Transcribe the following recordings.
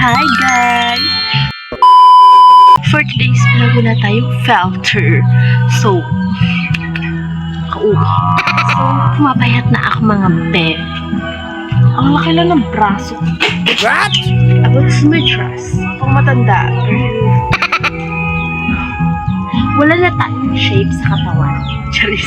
Hi guys! For today's vlog na tayo filter. So, kauwi. So, pumapayat na ako mga be. Ang laki lang ng braso. What? About sumidras. Pang matanda. Wala na tayong shape sa katawan. Charis.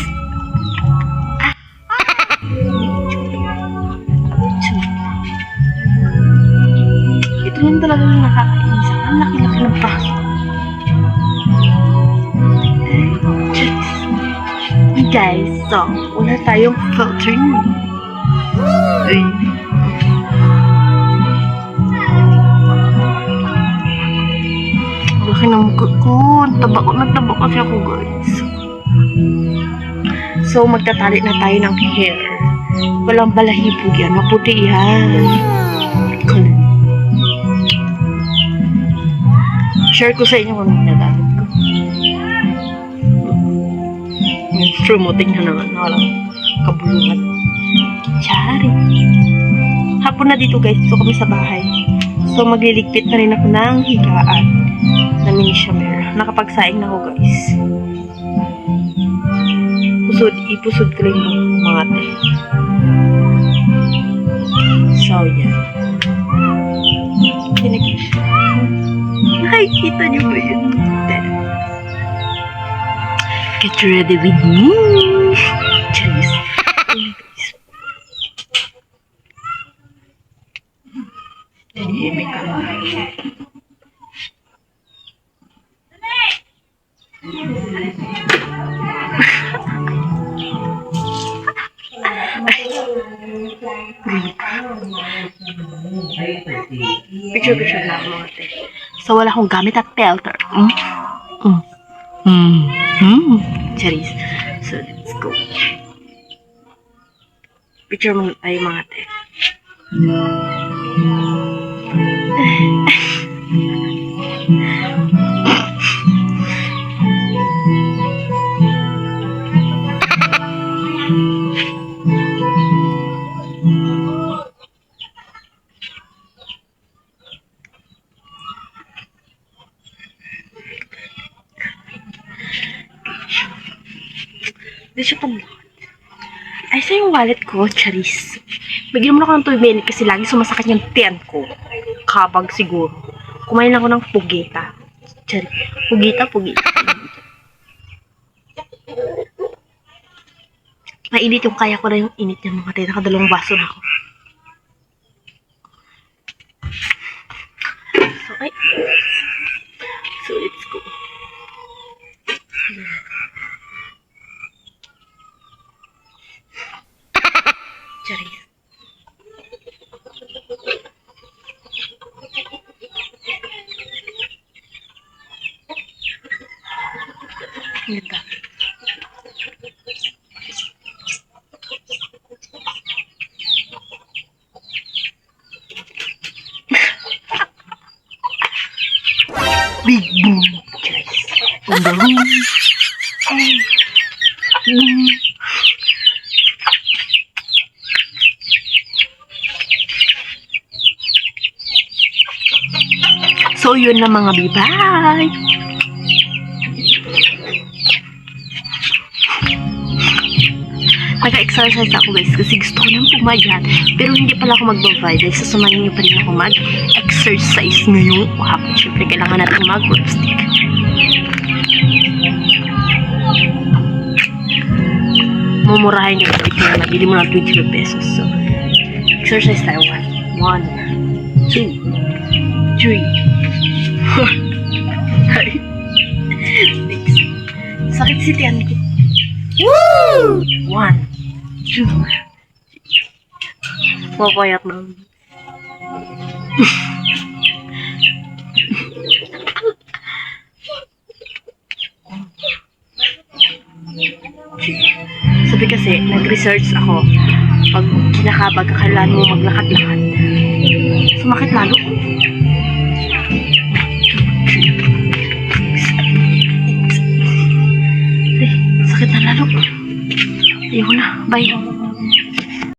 Ito yun talaga yung nakakainis. Ang laki-laki ng braso. Guys, so, wala tayong filter nyo. Ang laki ng mukha ko. Nagtaba kasi ako, guys. So, magtatali na tayo ng hair. Walang balahibog yan. Maputi yan. Share ko sa inyo kung ano ginagamit ko. Promoting na naman. Walang kabulungan. Chari. Hapon na dito guys. So kami sa bahay. So magliligpit na rin ako ng higaan na mini shamir. Nakapagsaing na ako guys. Ipusod ko rin yung mga te. So yan. Nakikita niyo ba yun? Get ready with me. Cheers. May camera. Picture na ako mga te. So wala akong gamit at filter. Charis. So let's go. Picture mo tayo mga te. Hindi siya pamulot. Ay, sa yung wallet ko, Charis. Bigyan mo na ako ng 2 minutes kasi lagi sumasakit yung tiyan ko. Kabag siguro. Kumain ako ng pugita. Charis. Pugita. Mainit yung kaya ko na yung init niya mga tayo. Nakadalawang baso na ako. Okay. So, let's go. Charis. Ganda. Big boom. Charis. In the room. Boom. So, yun na mga bibay. Nag-exercise ako guys kasi gusto ko nang pumayat. Pero hindi pala ako mag-bavay dahil sasamahin niyo pa rin ako mag-exercise ngayong hapon. Siyempre, kailangan natin mag-lipstick. Mumurahin yung lipstick na nabili mo ng 20 pesos. So, exercise tayo. 1, 2, 3. Sakit si tiyan ko. Woo! 1, 2. Mapayat na. Sabi kasi, nag-research ako. Pag kinakabag ka, kailangan mo maglakad-lakad. Sumakit lalo. Sakit na lalo. Ayoko na. Bye.